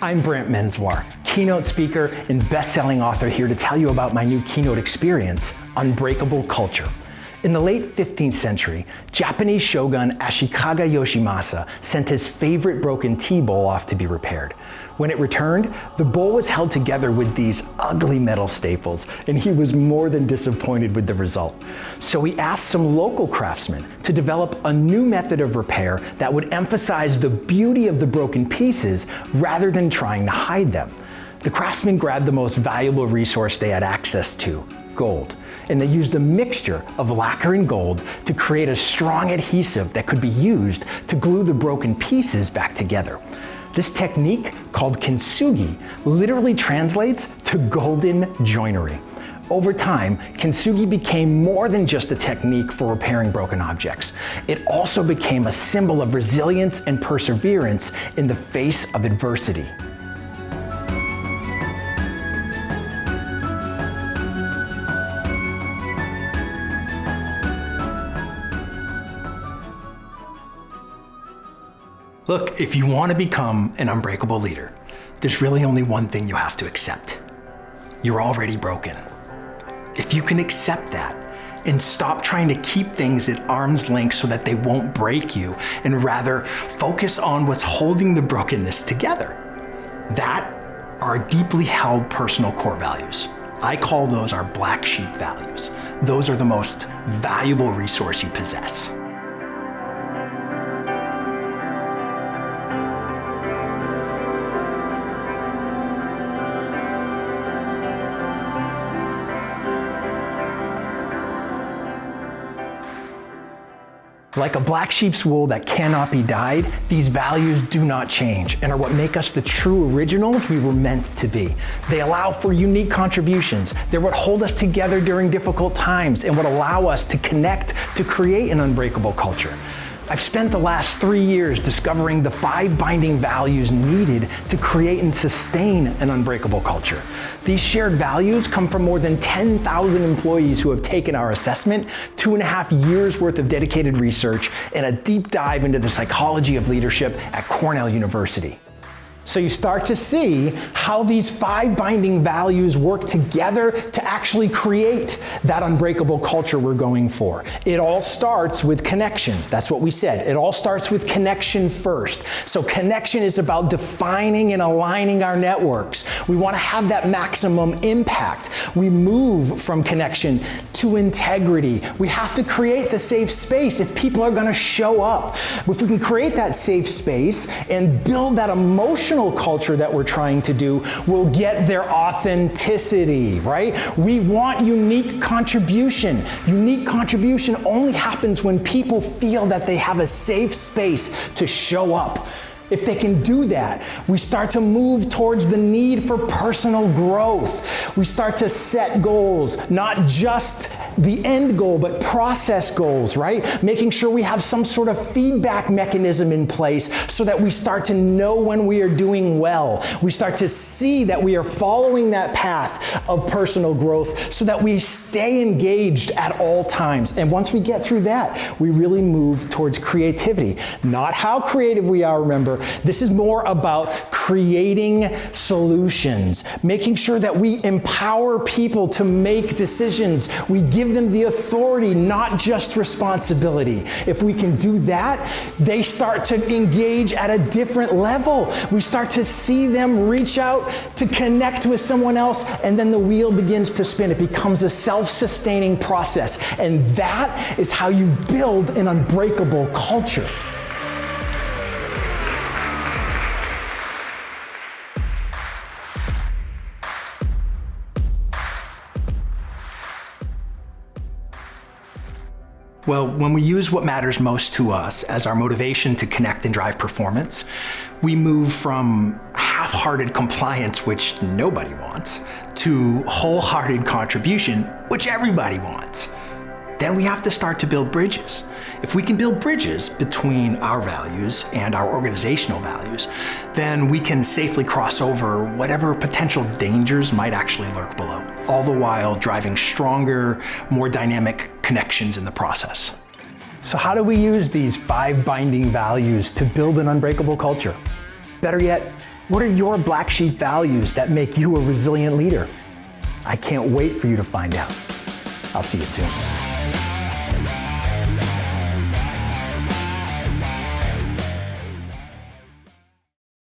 I'm Brant Menswar, keynote speaker and best-selling author, here to tell you about my new keynote experience, Unbreakable Culture. In the late 15th century, Japanese shogun Ashikaga Yoshimasa sent his favorite broken tea bowl off to be repaired. When it returned, the bowl was held together with these ugly metal staples, and he was more than disappointed with the result. So he asked some local craftsmen to develop a new method of repair that would emphasize the beauty of the broken pieces rather than trying to hide them. The craftsmen grabbed the most valuable resource they had access to, gold, and they used a mixture of lacquer and gold to create a strong adhesive that could be used to glue the broken pieces back together. This technique, called kintsugi, literally translates to golden joinery. Over time, kintsugi became more than just a technique for repairing broken objects. It also became a symbol of resilience and perseverance in the face of adversity. Look, if you want to become an unbreakable leader, there's really only one thing you have to accept. You're already broken. If you can accept that and stop trying to keep things at arm's length so that they won't break you, and rather focus on what's holding the brokenness together, that are deeply held personal core values. I call those our black sheep values. Those are the most valuable resource you possess. Like a black sheep's wool that cannot be dyed, these values do not change and are what make us the true originals we were meant to be. They allow for unique contributions. They're what hold us together during difficult times and what allow us to connect to create an unbreakable culture. I've spent the last 3 years discovering the 5 binding values needed to create and sustain an unbreakable culture. These shared values come from more than 10,000 employees who have taken our assessment, 2.5 years worth of dedicated research, and a deep dive into the psychology of leadership at Cornell University. So you start to see how these 5 binding values work together to actually create that unbreakable culture we're going for. It all starts with connection. That's what we said. It all starts with connection first. So connection is about defining and aligning our networks. We want to have that maximum impact. We move from connection to integrity. We have to create the safe space if people are going to show up. If we can create that safe space and build that emotional culture that we're trying to do, we'll get their authenticity, right? We want unique contribution. Unique contribution only happens when people feel that they have a safe space to show up. If they can do that, we start to move towards the need for personal growth. We start to set goals, not just the end goal, but process goals, right? Making sure we have some sort of feedback mechanism in place so that we start to know when we are doing well. We start to see that we are following that path of personal growth so that we stay engaged at all times. And once we get through that, we really move towards creativity. Not how creative we are, remember. This is more about creating solutions, making sure that we empower people to make decisions. We give them the authority, not just responsibility. If we can do that, they start to engage at a different level. We start to see them reach out to connect with someone else, and then the wheel begins to spin. It becomes a self-sustaining process. And that is how you build an unbreakable culture. Well, when we use what matters most to us as our motivation to connect and drive performance, we move from half-hearted compliance, which nobody wants, to wholehearted contribution, which everybody wants. Then we have to start to build bridges. If we can build bridges between our values and our organizational values, then we can safely cross over whatever potential dangers might actually lurk below, all the while driving stronger, more dynamic connections in the process. So how do we use these 5 binding values to build an unbreakable culture? Better yet, What are your black sheep values that make you a resilient leader? I can't wait for you to find out. I'll see you soon.